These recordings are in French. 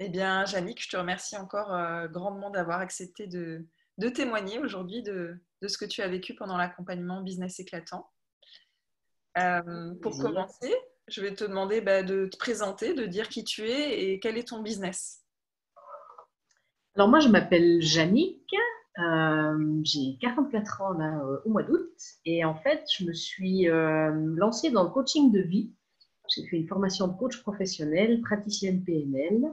Eh bien, Yannick, je te remercie encore grandement d'avoir accepté de témoigner aujourd'hui de ce que tu as vécu pendant l'accompagnement Business Éclatant. Pour Plaisir. commencer, je vais te demander de te présenter, de dire qui tu es et quel est ton business. Alors moi, je m'appelle Jannick, j'ai 44 ans là, au mois d'août et en fait, je me suis lancée dans le coaching de vie. J'ai fait une formation de coach professionnel, praticienne PNL.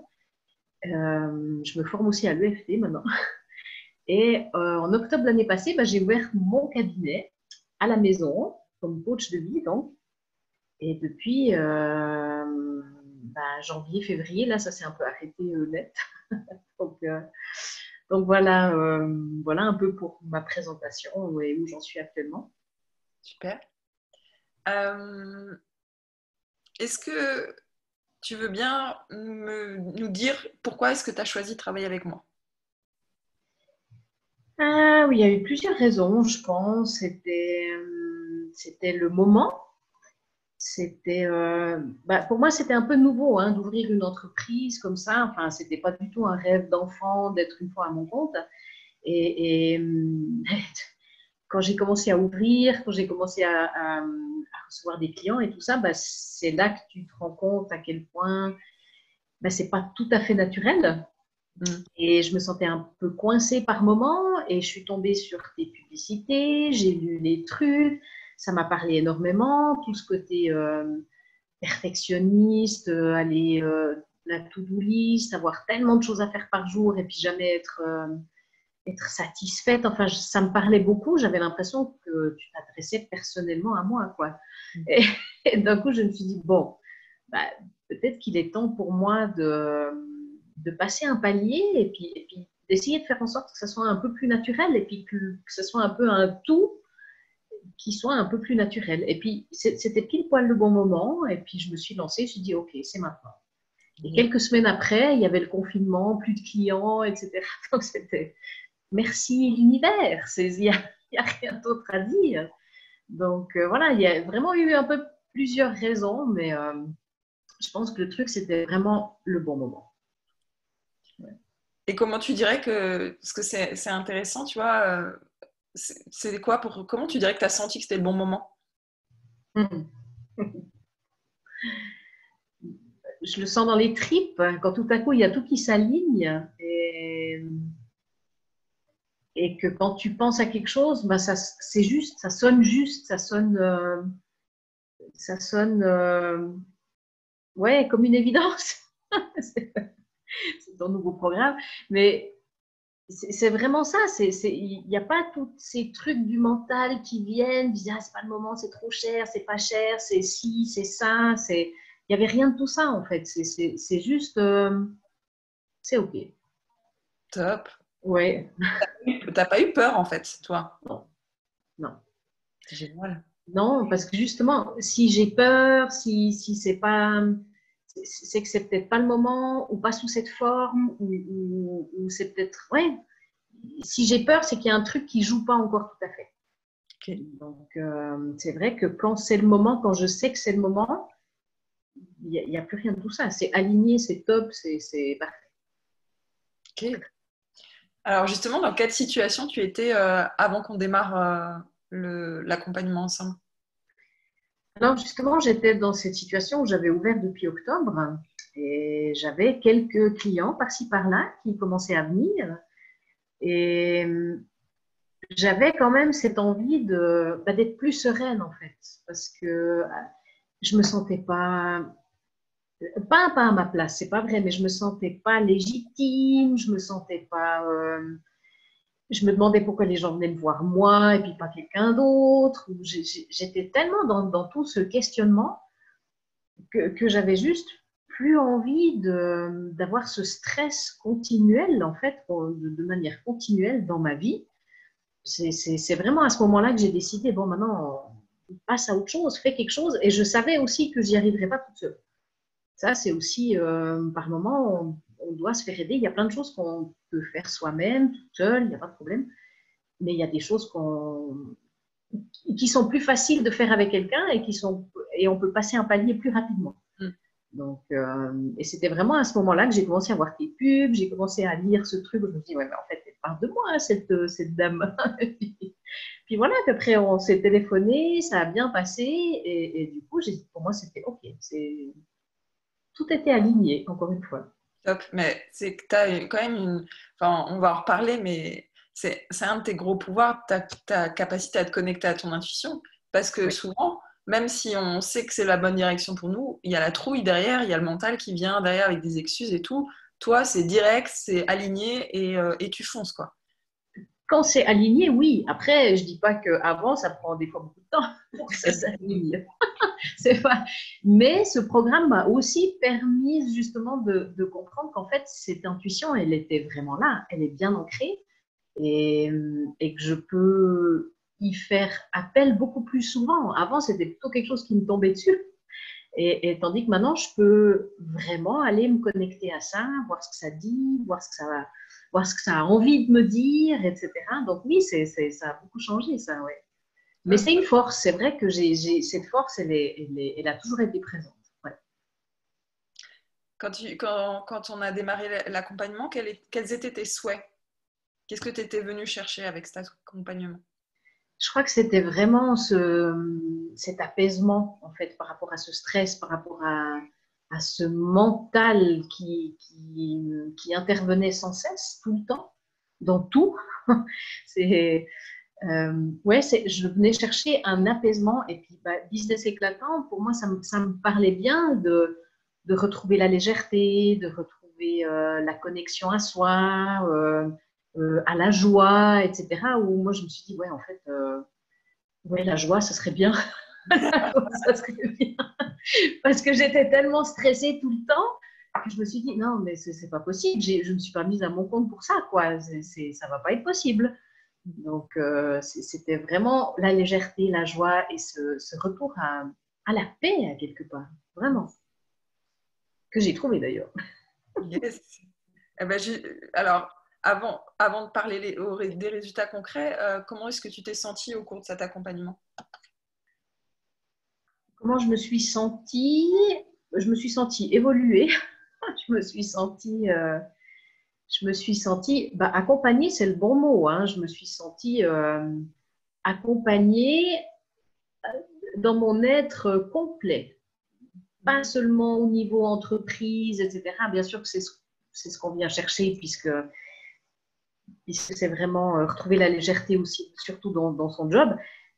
Je me forme aussi à l'EFT maintenant. Et en octobre l'année passée, j'ai ouvert mon cabinet à la maison comme coach de vie donc. Et depuis janvier, février, là, ça s'est un peu arrêté net. Donc, voilà, voilà un peu pour ma présentation et où j'en suis actuellement. Super. Euh, Est-ce que tu veux bien nous dire pourquoi est-ce que tu as choisi de travailler avec moi? Ah oui, il y a eu plusieurs raisons, je pense. C'était le moment. C'était, pour moi, c'était un peu nouveau hein, d'ouvrir une entreprise comme ça. Enfin, c'était pas du tout un rêve d'enfant d'être une fois à mon compte. Et quand j'ai commencé à ouvrir, quand j'ai commencé à recevoir des clients et tout ça, c'est là que tu te rends compte à quel point c'est pas tout à fait naturel. Mm. Et je me sentais un peu coincée par moments et je suis tombée sur tes publicités, j'ai lu les trucs, ça m'a parlé énormément, tout ce côté perfectionniste, aller la to-do list, avoir tellement de choses à faire par jour et puis jamais être satisfaite. Enfin, ça me parlait beaucoup. J'avais l'impression que tu t'adressais personnellement à moi, quoi. Et, et d'un coup, je me suis dit, bon, bah, peut-être qu'il est temps pour moi de passer un palier et puis d'essayer de faire en sorte que ça soit un peu plus naturel et puis que ce soit un peu un tout qui soit un peu plus naturel. Et puis, c'était pile poil le bon moment. Et puis, je me suis lancée. Je me suis dit, OK, c'est maintenant. Et quelques semaines après, il y avait le confinement, plus de clients, etc. Donc, c'était merci l'univers. Il n'y a rien d'autre à dire. Donc, voilà, il y a vraiment eu un peu plusieurs raisons, mais je pense que le truc, c'était vraiment le bon moment. Ouais. Et comment tu dirais que, parce que c'est intéressant, tu vois, c'est quoi comment tu dirais que tu as senti que c'était le bon moment? Je le sens dans les tripes, hein, quand tout à coup, il y a tout qui s'aligne et que quand tu penses à quelque chose, c'est juste, ça sonne ouais, comme une évidence. c'est ton nouveau programme, mais c'est vraiment ça. Il n'y a pas tous ces trucs du mental qui viennent, disent ah, c'est pas le moment, c'est trop cher, c'est pas cher, c'est ci, c'est ça. Il n'y avait rien de tout ça en fait. C'est juste, c'est OK. Top. Ouais, T'as pas eu peur en fait, toi? non, non. C'est génial. Non, parce que justement, si j'ai peur, si c'est pas, c'est que c'est peut-être pas le moment ou pas sous cette forme ou c'est peut-être, ouais. Si j'ai peur, c'est qu'il y a un truc qui joue pas encore tout à fait. Ok. Donc, c'est vrai que quand c'est le moment, quand je sais que c'est le moment, il n'y a plus rien de tout ça. C'est aligné, c'est top, c'est parfait. Ok. Alors justement, dans quelle situation tu étais avant qu'on démarre l'accompagnement ensemble? Alors, justement, j'étais dans cette situation où j'avais ouvert depuis octobre et j'avais quelques clients par-ci par-là qui commençaient à venir. Et j'avais quand même cette envie d'être plus sereine, en fait, parce que je me sentais pas à ma place, c'est pas vrai, mais je me sentais pas légitime, je me sentais pas, je me demandais pourquoi les gens venaient me voir moi et puis pas quelqu'un d'autre. J'étais tellement dans tout ce questionnement que j'avais juste plus envie d'avoir ce stress continuel, en fait, de manière continuelle dans ma vie. C'est vraiment à ce moment-là que j'ai décidé, bon, maintenant, on passe à autre chose, fais quelque chose. Et je savais aussi que j'y arriverais pas toute seule. Ça, c'est aussi, par moment, on doit se faire aider. Il y a plein de choses qu'on peut faire soi-même, toute seule, il n'y a pas de problème. Mais il y a des choses qui sont plus faciles de faire avec quelqu'un et on peut passer un palier plus rapidement. Mm. Donc, et c'était vraiment à ce moment-là que j'ai commencé à voir tes pubs, j'ai commencé à lire ce truc où je me dis, ouais, mais en fait, elle parle de moi, hein, cette dame. Puis voilà, qu'après, on s'est téléphoné, ça a bien passé, et du coup, pour moi, c'était OK. Tout était aligné, encore une fois. Top, mais c'est que tu as quand même une. Enfin, on va en reparler, mais c'est un de tes gros pouvoirs, ta capacité à te connecter à ton intuition. Parce que Oui. souvent, même si on sait que c'est la bonne direction pour nous, il y a la trouille derrière, il y a le mental qui vient derrière avec des excuses et tout. Toi, c'est direct, c'est aligné et tu fonces, quoi. Quand c'est aligné, oui. Après, je dis pas qu'avant, ça prend des fois beaucoup de temps pour que ça s'aligne. C'est pas... Mais ce programme m'a aussi permis justement de comprendre qu'en fait, cette intuition, elle était vraiment là, elle est bien ancrée et que je peux y faire appel beaucoup plus souvent. Avant, c'était plutôt quelque chose qui me tombait dessus. Et tandis que maintenant, je peux vraiment aller me connecter à ça, voir ce que ça dit, voir ce que ça a envie de me dire, etc. Donc oui, ça a beaucoup changé, ça, ouais. Mais c'est une force. C'est vrai que cette force, elle a toujours été présente. Ouais. Quand on a démarré l'accompagnement, quels étaient tes souhaits? Qu'est-ce que tu étais venu chercher avec cet accompagnement? Je crois que c'était vraiment cet apaisement, en fait, par rapport à ce stress, par rapport à ce mental qui intervenait sans cesse, tout le temps, dans tout. C'est, ouais, je venais chercher un apaisement. Et puis, bah, business éclatant, pour moi, ça me parlait bien de retrouver la légèreté, de retrouver la connexion à soi, à la joie, etc. Où moi, je me suis dit, ouais, en fait, ouais, la joie, ça serait bien. Ça serait bien. Parce que j'étais tellement stressée tout le temps que je me suis dit, non, mais c'est pas possible. Je ne me suis pas mise à mon compte pour ça, quoi. Ça va pas être possible. Donc, c'était vraiment la légèreté, la joie et ce retour à la paix, à quelque part. Vraiment. Que j'ai trouvé d'ailleurs. Yes. Eh ben, alors, avant de parler des résultats concrets, comment est-ce que tu t'es sentie au cours de cet accompagnement? Comment je me suis sentie? Je me suis sentie évoluer. Je me suis sentie bah, accompagnée, c'est le bon mot. Hein. Je me suis sentie accompagnée dans mon être complet. Pas seulement au niveau entreprise, etc. Bien sûr que c'est ce qu'on vient chercher puisque c'est vraiment retrouver la légèreté aussi, surtout dans son job.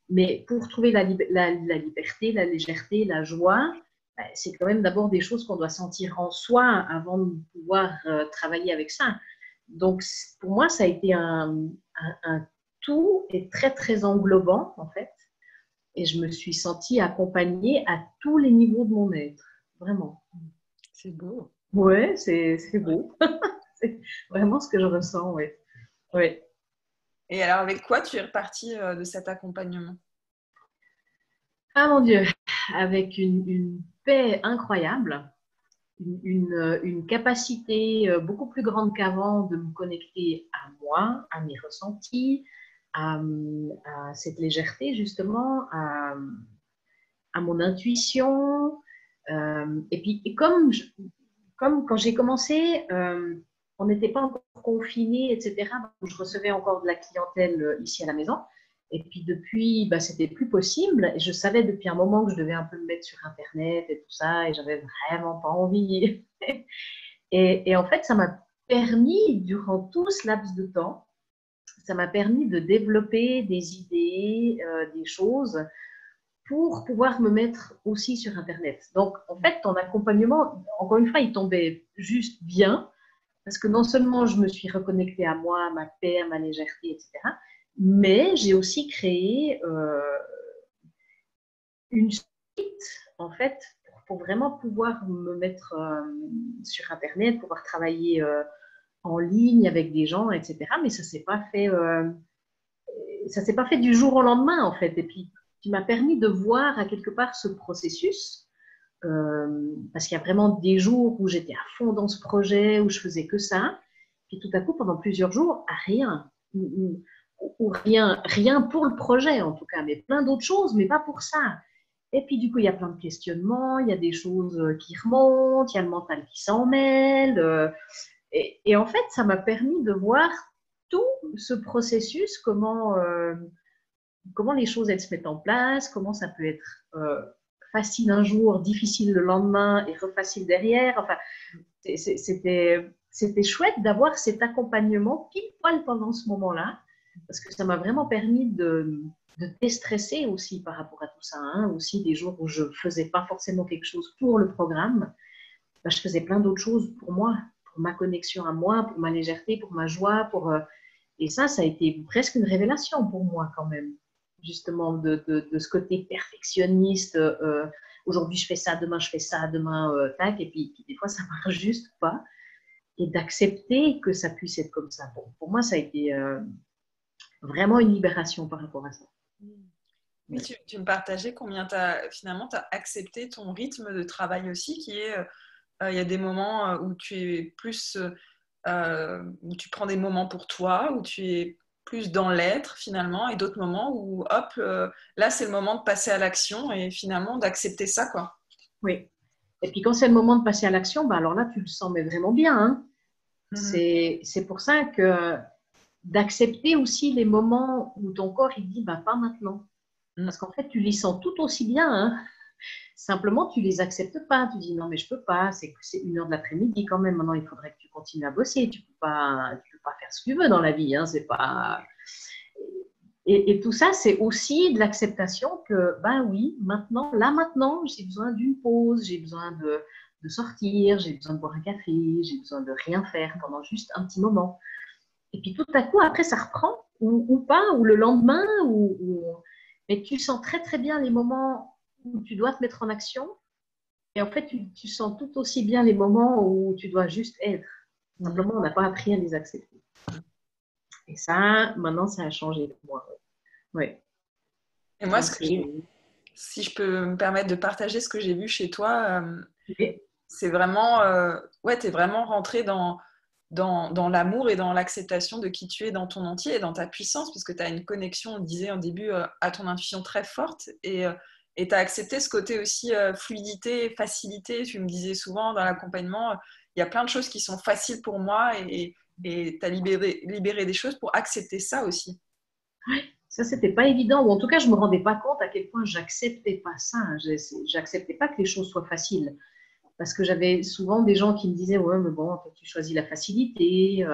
Mais pour trouver la liberté, la légèreté, la joie, c'est quand même d'abord des choses qu'on doit sentir en soi avant de pouvoir travailler avec ça. Donc, pour moi, ça a été un tout et très, très englobant, en fait. Et je me suis sentie accompagnée à tous les niveaux de mon être. Vraiment. C'est beau. Ouais, c'est beau. C'est vraiment ce que je ressens, ouais. Ouais. Et alors, avec quoi tu es repartie de cet accompagnement? Ah mon Dieu, avec une paix incroyable, une capacité beaucoup plus grande qu'avant de me connecter à moi, à mes ressentis, à, à cette légèreté justement, à mon intuition. Et puis, comme quand j'ai commencé, on n'était pas encore confinés, etc. Donc je recevais encore de la clientèle ici à la maison. Et puis depuis, bah, c'était plus possible. Et je savais depuis un moment que je devais un peu me mettre sur Internet et tout ça. Et j'avais vraiment pas envie. Et en fait, ça m'a permis, durant tout ce laps de temps, ça m'a permis de développer des idées, des choses pour pouvoir me mettre aussi sur Internet. Donc, en fait, ton accompagnement, encore une fois, il tombait juste bien, parce que non seulement je me suis reconnectée à moi, à ma paix, à ma légèreté, etc., mais j'ai aussi créé une suite, en fait, pour vraiment pouvoir me mettre sur Internet, pouvoir travailler en ligne avec des gens, etc. Mais ça s'est pas fait du jour au lendemain, en fait. Et puis, tu m'as permis de voir à quelque part ce processus, parce qu'il y a vraiment des jours où j'étais à fond dans ce projet, où je faisais que ça, puis tout à coup, pendant plusieurs jours, à rien, ou rien pour le projet en tout cas, mais plein d'autres choses, mais pas pour ça. Et puis, du coup, il y a plein de questionnements, il y a des choses qui remontent, il y a le mental qui s'en mêle. Et en fait, ça m'a permis de voir tout ce processus, comment les choses elles se mettent en place, comment ça peut être facile un jour, difficile le lendemain et refacile derrière. Enfin, c'était chouette d'avoir cet accompagnement pile poil pendant ce moment-là, parce que ça m'a vraiment permis de déstresser aussi par rapport à tout ça. Hein. Aussi des jours où je ne faisais pas forcément quelque chose pour le programme, ben, je faisais plein d'autres choses pour moi, pour ma connexion à moi, pour ma légèreté, pour ma joie. Et ça a été presque une révélation pour moi quand même, justement, de ce côté perfectionniste. Aujourd'hui, je fais ça, demain, je fais ça, demain, tac, et puis des fois, ça ne marche juste pas. Et d'accepter que ça puisse être comme ça. Bon, pour moi, ça a été vraiment une libération par rapport à ça. Oui, tu me partageais combien finalement tu as accepté ton rythme de travail aussi, qui est, il y a des moments où tu es plus, où tu prends des moments pour toi, où tu es plus dans l'être finalement, et d'autres moments où, hop, là c'est le moment de passer à l'action et finalement d'accepter ça, quoi. Oui. Et puis quand c'est le moment de passer à l'action, bah alors là, tu le sens mais vraiment bien. Hein. C'est pour ça que d'accepter aussi les moments où ton corps il dit bah, pas maintenant. Parce qu'en fait, tu les sens tout aussi bien. Hein. Simplement, tu les acceptes pas. Tu dis non, mais je peux pas. C'est 1h de l'après-midi quand même. Maintenant, il faudrait que tu continues à bosser. Tu peux pas faire ce que tu veux dans la vie. Hein. C'est pas. Et tout ça, c'est aussi de l'acceptation que, ben oui, maintenant, j'ai besoin d'une pause, j'ai besoin de sortir, j'ai besoin de boire un café, j'ai besoin de rien faire pendant juste un petit moment. Et puis tout à coup, après, ça reprend, ou pas, ou le lendemain, mais tu sens très très bien les moments où tu dois te mettre en action. Et en fait, tu sens tout aussi bien les moments où tu dois juste être. Simplement, on n'a pas appris à les accepter. Et ça, maintenant, ça a changé pour moi. Ouais. Et moi, si je peux me permettre de partager ce que j'ai vu chez toi, c'est vraiment, ouais, tu es vraiment rentré dans l'amour et dans l'acceptation de qui tu es dans ton entier et dans ta puissance, parce que tu as une connexion, on disait au début, à ton intuition très forte, et tu as accepté ce côté aussi fluidité, facilité. Tu me disais souvent dans l'accompagnement, il y a plein de choses qui sont faciles pour moi, et tu as libéré des choses pour accepter ça aussi. Ça, c'était pas évident, ou en tout cas, je me rendais pas compte à quel point j'acceptais pas ça. J'acceptais pas que les choses soient faciles. Parce que j'avais souvent des gens qui me disaient, ouais, mais bon, tu choisis la facilité.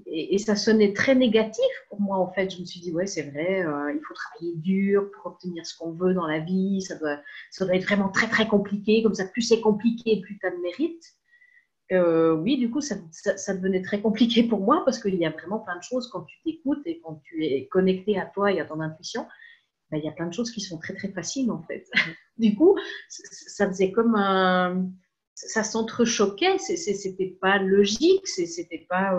Et ça sonnait très négatif pour moi, en fait. Je me suis dit, ouais, c'est vrai, il faut travailler dur pour obtenir ce qu'on veut dans la vie. Ça doit être vraiment très, très compliqué. Comme ça, plus c'est compliqué, plus tu as de mérite. Oui, du coup, ça devenait très compliqué pour moi parce qu'il y a vraiment plein de choses quand tu t'écoutes et quand tu es connecté à toi et à ton intuition. Ben, il y a plein de choses qui sont très, très faciles, en fait. Du coup, ça faisait comme un... Ça s'entrechoquait, c'était pas logique, c'était pas...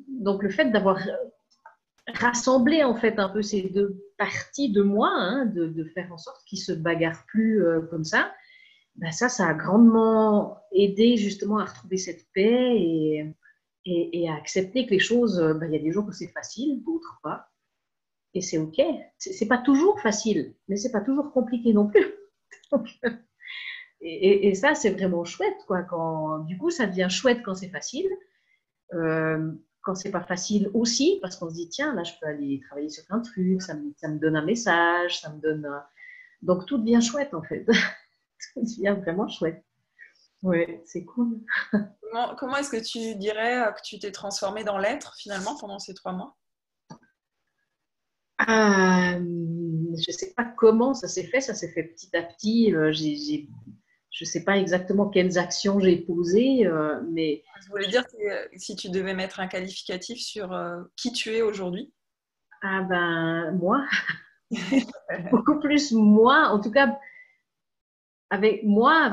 Donc, le fait d'avoir rassemblé, en fait, un peu ces deux parties de moi, hein, de faire en sorte qu'ils se bagarrent plus comme ça, ben ça a grandement aidé, justement, à retrouver cette paix et à accepter que les choses... Ben, il y a des jours où c'est facile, d'autres pas. Et c'est OK. C'est pas toujours facile, mais c'est pas toujours compliqué non plus. Donc, et ça, c'est vraiment chouette, quoi. Du coup, ça devient chouette quand c'est facile. Quand c'est pas facile aussi, parce qu'on se dit, tiens, là, je peux aller travailler sur un truc, ça me donne un message, ça me donne... Donc, tout devient chouette, en fait. Tout devient vraiment chouette. Ouais, c'est cool. Comment est-ce que tu dirais que tu t'es transformée dans l'être, finalement, pendant ces 3 mois? Je ne sais pas comment ça s'est fait petit à petit. Je ne sais pas exactement quelles actions j'ai posées, mais... Je voulais dire si tu devais mettre un qualificatif sur qui tu es aujourd'hui. Ah ben, moi, beaucoup plus moi, en tout cas, avec moins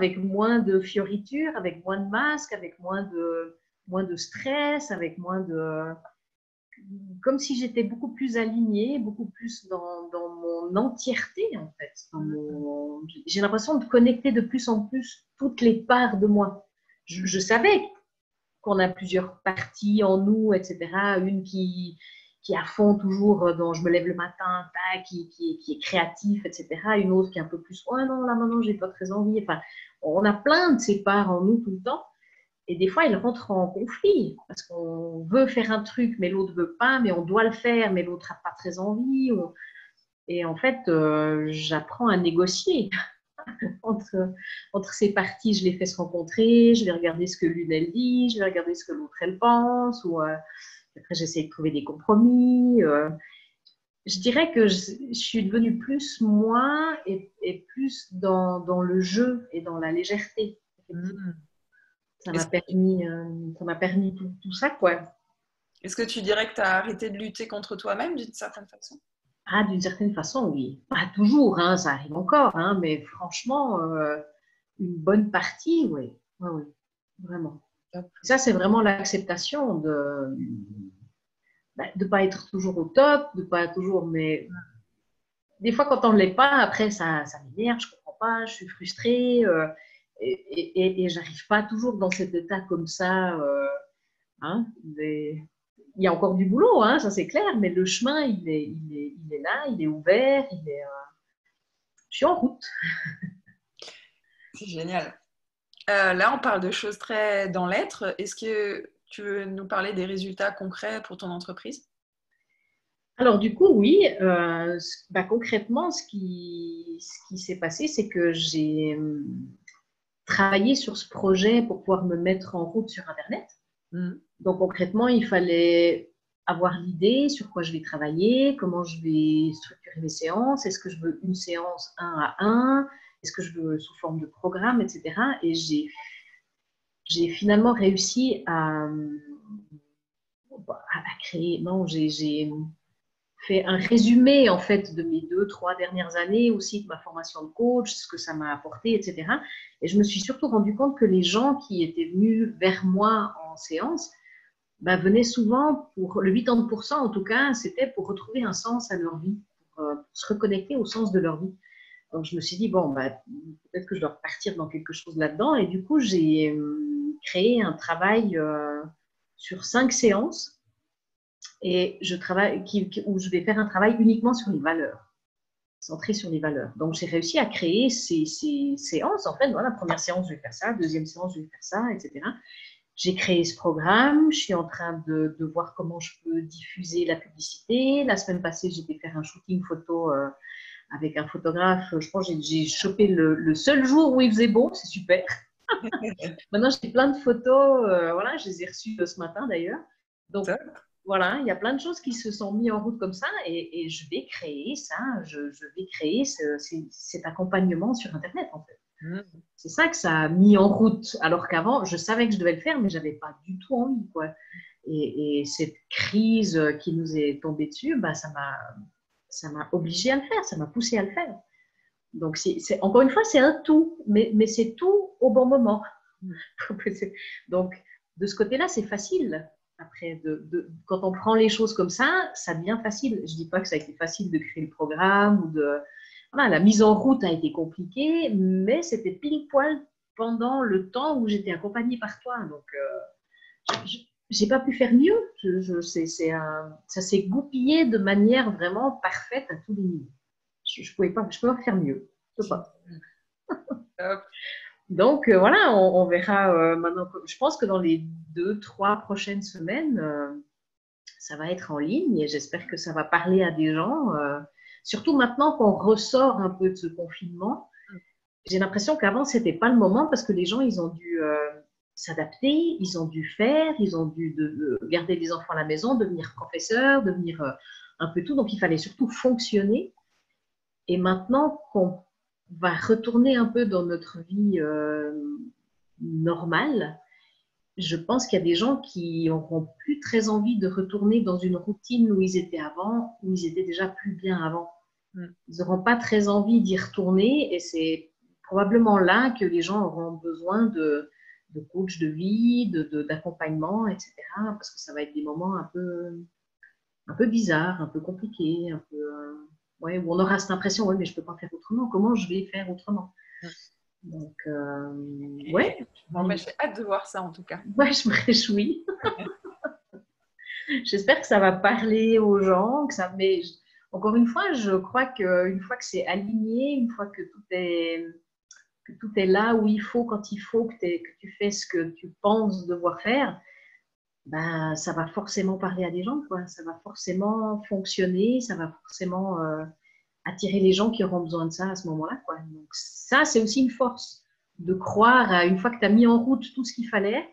de fioritures, avec moins de masques, avec moins de stress, avec moins de... Comme si j'étais beaucoup plus alignée, beaucoup plus dans mon entièreté, en fait. J'ai l'impression de connecter de plus en plus toutes les parts de moi. Je savais qu'on a plusieurs parties en nous, etc. Une qui est à fond toujours, dont je me lève le matin, tac, qui est créatif, etc. Une autre qui est un peu plus, ouais, non, là maintenant, j'ai pas très envie. Enfin, on a plein de ces parts en nous tout le temps. Et des fois, ils rentrent en conflit parce qu'on veut faire un truc, mais l'autre veut pas, mais on doit le faire, mais l'autre n'a pas très envie. Et en fait, j'apprends à négocier entre ces parties. Je les fais se rencontrer, je vais regarder ce que l'une elle dit, je vais regarder ce que l'autre elle pense, ou après j'essaie de trouver des compromis. Je dirais que je suis devenue plus moi et plus dans le jeu et dans la légèreté. Mm. Ça m'a Est-ce permis tout ça, quoi. est-ce que tu dirais que tu as arrêté de lutter contre toi-même d'une certaine façon? Ah, d'une certaine façon, oui. Pas toujours, hein, ça arrive encore, hein, mais franchement, une bonne partie, oui. Oui, oui, vraiment. Ça, c'est vraiment l'acceptation de ne pas être toujours au top, de pas toujours, mais des fois, quand on ne l'est pas, après, ça m'énerve, je ne comprends pas, je suis frustrée, et je n'arrive pas toujours dans cet état comme ça. Hein, il y a encore du boulot, hein, ça c'est clair, mais le chemin, il est là, il est ouvert, je suis en route. C'est génial. Là, on parle de choses très dans l'être. Est-ce que tu veux nous parler des résultats concrets pour ton entreprise? Alors du coup, oui, concrètement, ce qui s'est passé, c'est que j'ai travaillé sur ce projet pour pouvoir me mettre en route sur Internet. Mm. Donc concrètement, il fallait avoir l'idée sur quoi je vais travailler, comment je vais structurer mes séances, est-ce que je veux une séance 1 à 1, est-ce que je veux sous forme de programme, etc. Et j'ai finalement réussi à créer, non, j'ai fait un résumé en fait de mes 2, 3 dernières années, aussi de ma formation de coach, ce que ça m'a apporté, etc. Et je me suis surtout rendu compte que les gens qui étaient venus vers moi en séance venaient souvent pour le 80% en tout cas, c'était pour retrouver un sens à leur vie, pour se reconnecter au sens de leur vie. Donc je me suis dit, bon, peut-être que je dois repartir dans quelque chose là-dedans. Et du coup, j'ai créé un travail sur 5 séances et où je vais faire un travail uniquement sur les valeurs, centré sur les valeurs. Donc j'ai réussi à créer ces séances. En fait, voilà, la première séance, je vais faire ça, deuxième séance, je vais faire ça, etc. J'ai créé ce programme, je suis en train de voir comment je peux diffuser la publicité. La semaine passée, j'ai été faire un shooting photo avec un photographe. Je pense que j'ai chopé le seul jour où il faisait beau, c'est super. Maintenant, j'ai plein de photos, voilà, je les ai reçues ce matin d'ailleurs. Donc, voilà, il y a plein de choses qui se sont mises en route comme ça et je vais créer ça, je vais créer cet accompagnement sur Internet en fait. Mm. C'est ça que ça a mis en route, alors qu'avant, je savais que je devais le faire, mais je n'avais pas du tout envie, quoi. Et cette crise qui nous est tombée dessus, ça m'a obligée à le faire, ça m'a poussée à le faire. Donc, encore une fois, c'est un tout, mais c'est tout au bon moment. Donc, de ce côté-là, c'est facile. Après, quand on prend les choses comme ça devient facile. Je ne dis pas que ça a été facile de créer le programme ou de... Voilà, la mise en route a été compliquée, mais c'était pile poil pendant le temps où j'étais accompagnée par toi. Donc, j'ai pas pu faire mieux. Ça s'est goupillé de manière vraiment parfaite à tous les niveaux. Je pouvais pas faire mieux. Je peux pas. Donc voilà, on verra maintenant. Je pense que dans les 2, 3 prochaines semaines, ça va être en ligne et j'espère que ça va parler à des gens. Surtout maintenant qu'on ressort un peu de ce confinement, j'ai l'impression qu'avant c'était pas le moment parce que les gens ils ont dû s'adapter, ils ont dû faire, ils ont dû garder les enfants à la maison, devenir professeurs, devenir un peu tout. Donc il fallait surtout fonctionner. Et maintenant qu'on va retourner un peu dans notre vie normale, je pense qu'il y a des gens qui n'auront plus très envie de retourner dans une routine où ils étaient avant, où ils étaient déjà plus bien avant. Ils n'auront pas très envie d'y retourner et c'est probablement là que les gens auront besoin de coach de vie, d'accompagnement, etc. Parce que ça va être des moments un peu bizarres, un peu compliqués, un peu... ouais, où on aura cette impression, ouais, mais je ne peux pas faire autrement. Comment je vais faire autrement? Donc, ouais. Bon, j'ai hâte de voir ça en tout cas. Ouais, je me réjouis. J'espère que ça va parler aux gens, mais encore une fois, je crois qu'une fois que c'est aligné, une fois que tout est là où il faut, quand il faut, que tu fais ce que tu penses devoir faire, ben, ça va forcément parler à des gens, quoi. Ça va forcément fonctionner, ça va forcément attirer les gens qui auront besoin de ça à ce moment-là, quoi. Donc ça, c'est aussi une force de croire, une fois que tu as mis en route tout ce qu'il fallait,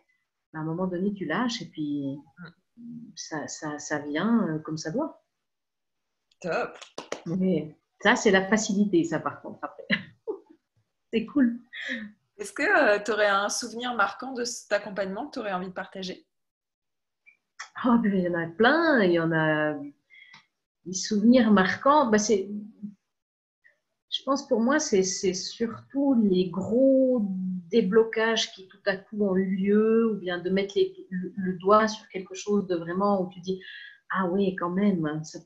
ben, à un moment donné, tu lâches et puis ça vient comme ça doit. Top. Mais ça, c'est la facilité, ça, par contre, après. C'est cool. Est-ce que tu aurais un souvenir marquant de cet accompagnement que tu aurais envie de partager? Oh, ben, il y en a plein, il y en a des souvenirs marquants. Ben, je pense pour moi, c'est surtout les gros déblocages qui tout à coup ont eu lieu, ou bien de mettre le doigt sur quelque chose de vraiment où tu dis, ah oui, quand même, ça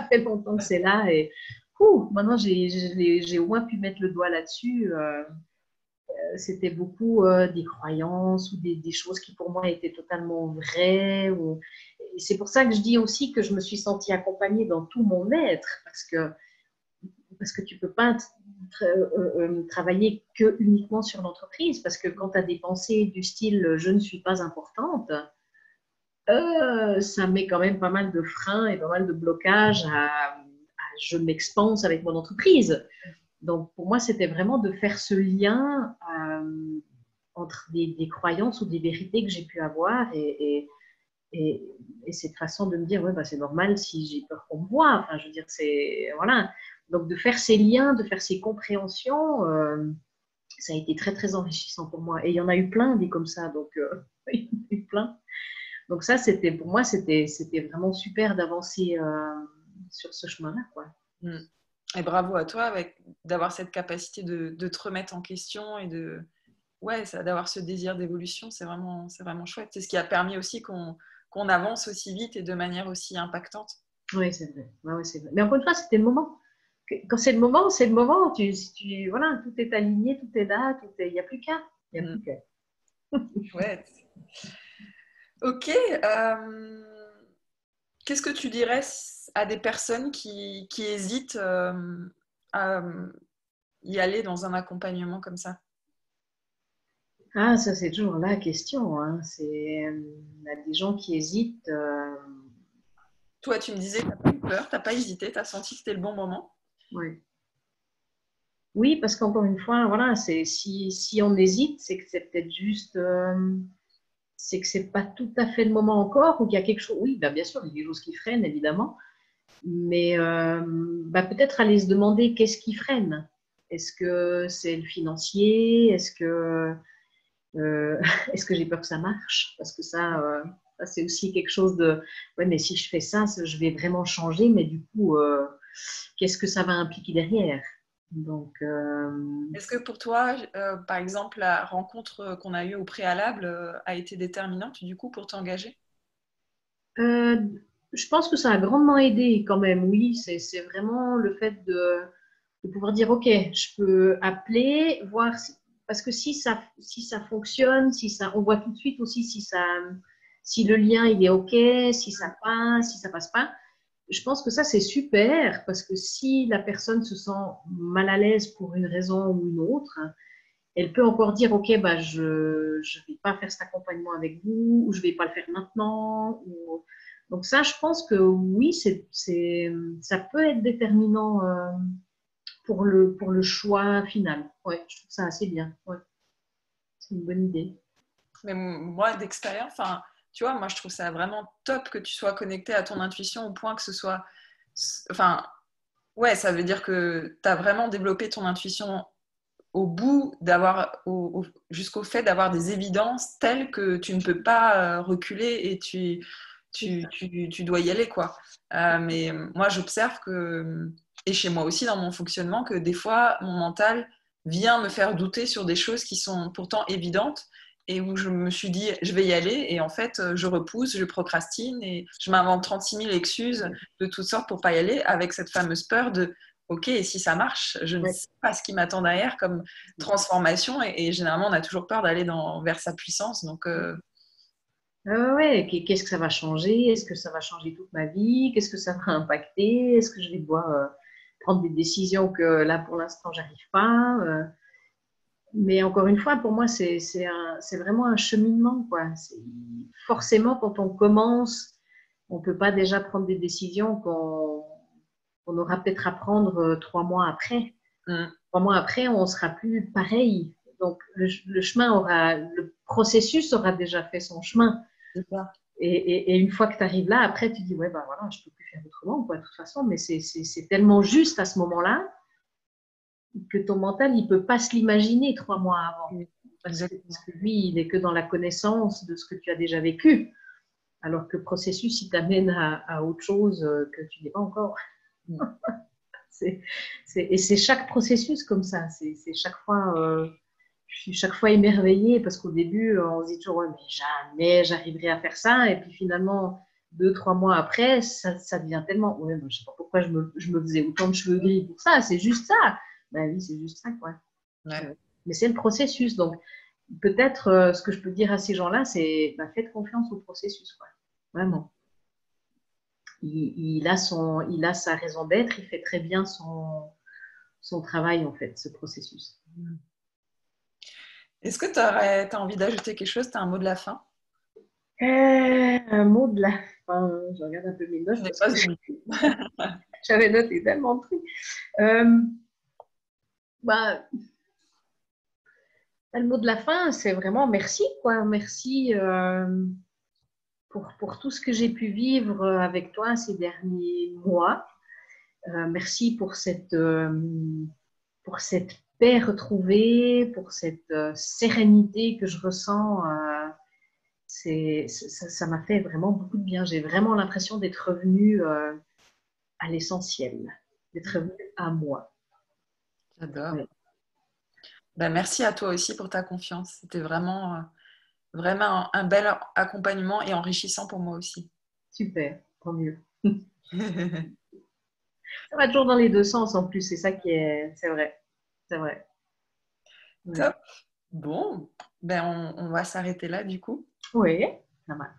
fait longtemps que c'est là et maintenant j'ai au moins pu mettre le doigt là-dessus. C'était beaucoup des croyances ou des choses qui pour moi étaient totalement vraies. C'est pour ça que je dis aussi que je me suis sentie accompagnée dans tout mon être, parce que tu ne peux pas travailler que uniquement sur l'entreprise, parce que quand tu as des pensées du style je ne suis pas importante, ça met quand même pas mal de freins et pas mal de blocages à je m'expanse avec mon entreprise. Donc pour moi, c'était vraiment de faire ce lien entre des croyances ou des vérités que j'ai pu avoir et, et cette façon de me dire, ouais, bah, c'est normal si j'ai peur qu'on me voit. Enfin, je veux dire, c'est. Voilà. Donc, de faire ces liens, de faire ces compréhensions, ça a été très, très enrichissant pour moi. Et il y en a eu plein des comme ça. Donc, il y en a eu plein. Donc, ça, pour moi, c'était vraiment super d'avancer sur ce chemin-là, quoi. Mm. Et bravo à toi d'avoir cette capacité de te remettre en question et ouais, d'avoir ce désir d'évolution, c'est vraiment chouette. C'est ce qui a permis aussi qu'on avance aussi vite et de manière aussi impactante. Oui, c'est vrai. Ouais, c'est vrai. Mais encore une fois, c'était le moment. Quand c'est le moment, c'est le moment. Voilà, tout est aligné, tout est là, il n'y a plus qu'à. Il n'y a plus qu'à. Chouette. Ok. Qu'est-ce que tu dirais à des personnes qui hésitent à y aller dans un accompagnement comme ça? Ah, ça, c'est toujours la question. Hein. Il y a des gens qui hésitent. Toi, tu me disais, tu n'as pas eu peur, tu n'as pas hésité, tu as senti que c'était le bon moment. Ouais. Oui, parce qu'encore une fois, voilà, si on hésite, c'est que c'est peut-être juste, c'est que c'est pas tout à fait le moment encore, ou qu'il y a quelque chose. Oui, bah, bien sûr, il y a des choses qui freinent, évidemment, mais bah, peut-être aller se demander qu'est-ce qui freine. Est-ce que c'est le financier? Est-ce que j'ai peur que ça marche? Parce que ça, c'est aussi quelque chose de, ouais, mais si je fais ça, je vais vraiment changer, mais du coup, qu'est-ce que ça va impliquer derrière? Donc, Est-ce que pour toi, par exemple, la rencontre qu'on a eue au préalable a été déterminante du coup pour t'engager? euh, je pense que ça a grandement aidé quand même, oui, c'est vraiment le fait de pouvoir dire, OK, je peux appeler, voir, parce que si ça fonctionne, on voit tout de suite aussi si le lien il est OK, si ça passe pas. Je pense que ça, c'est super parce que si la personne se sent mal à l'aise pour une raison ou une autre, elle peut encore dire, OK, bah, je ne vais pas faire cet accompagnement avec vous ou je ne vais pas le faire maintenant. Donc ça, je pense que oui, ça peut être déterminant pour le choix final. Ouais, je trouve ça assez bien. Ouais, c'est une bonne idée. Mais moi, d'expérience, enfin, tu vois, moi, je trouve ça vraiment top que tu sois connecté à ton intuition au point que ce soit. Enfin, ouais, ça veut dire que tu as vraiment développé ton intuition au bout jusqu'au fait d'avoir des évidences telles que tu ne peux pas reculer et tu dois y aller, quoi. Mais moi, j'observe et chez moi aussi dans mon fonctionnement, que des fois, mon mental vient me faire douter sur des choses qui sont pourtant évidentes et où je me suis dit, je vais y aller, et en fait, je repousse, je procrastine et je m'invente 36 000 excuses de toutes sortes pour pas y aller, avec cette fameuse peur de ok, et si ça marche, je ne Ouais. sais pas ce qui m'attend derrière comme transformation. Et généralement, on a toujours peur d'aller vers sa puissance. Donc, Ouais, qu'est-ce que ça va changer? Est-ce que ça va changer toute ma vie? Qu'est-ce que ça va impacter? Est-ce que je vais devoir prendre des décisions que là, pour l'instant, j'arrive pas? Mais encore une fois, pour moi, c'est vraiment un cheminement, quoi. Forcément, quand on commence, on ne peut pas déjà prendre des décisions qu'on aura peut-être à prendre 3 mois après. 3 mois après, on sera plus pareil. Donc, le chemin le processus aura déjà fait son chemin. C'est ça. Et une fois que tu arrives là, après, tu dis, ouais, ben voilà, je ne peux plus faire autrement, quoi, de toute façon. Mais c'est tellement juste à ce moment-là que ton mental, il ne peut pas se l'imaginer 3 mois avant. Parce Exactement. que lui, il n'est que dans la connaissance de ce que tu as déjà vécu. Alors que le processus, il t'amène à autre chose que tu n'es pas encore. Et c'est chaque processus comme ça. C'est chaque fois, je suis chaque fois émerveillée parce qu'au début, on se dit toujours, ouais, mais jamais j'arriverai à faire ça. Et puis finalement, 2, 3 mois après, ça devient tellement, ouais, je ne sais pas pourquoi je me faisais autant de cheveux gris pour ça. C'est juste ça. Ben oui, c'est juste ça, quoi. Ouais. Mais c'est le processus. Donc, peut-être ce que je peux dire à ces gens-là, c'est bah, faites confiance au processus, quoi. Vraiment. Il a sa raison d'être, il fait très bien son travail, en fait, ce processus. Est-ce que tu as envie d'ajouter quelque chose? Tu as un mot de la fin? Un mot de la fin. Je regarde un peu mes Je notes n'ai parce que pas oublié. j'avais noté tellement de trucs. Euh, bah, le mot de la fin, c'est vraiment merci, quoi. Merci pour tout ce que j'ai pu vivre avec toi ces derniers mois. Merci pour cette paix retrouvée, pour cette sérénité que je ressens. Ça m'a fait vraiment beaucoup de bien. J'ai vraiment l'impression d'être revenue à l'essentiel, d'être revenue à moi. J'adore. Ouais. Ben, merci à toi aussi pour ta confiance. C'était vraiment, vraiment un bel accompagnement et enrichissant pour moi aussi. Super, tant mieux. Ça va toujours dans les deux sens en plus, c'est ça qui est, c'est vrai, c'est vrai. Ouais. Top. Bon, ben on va s'arrêter là du coup. Oui, ça marche.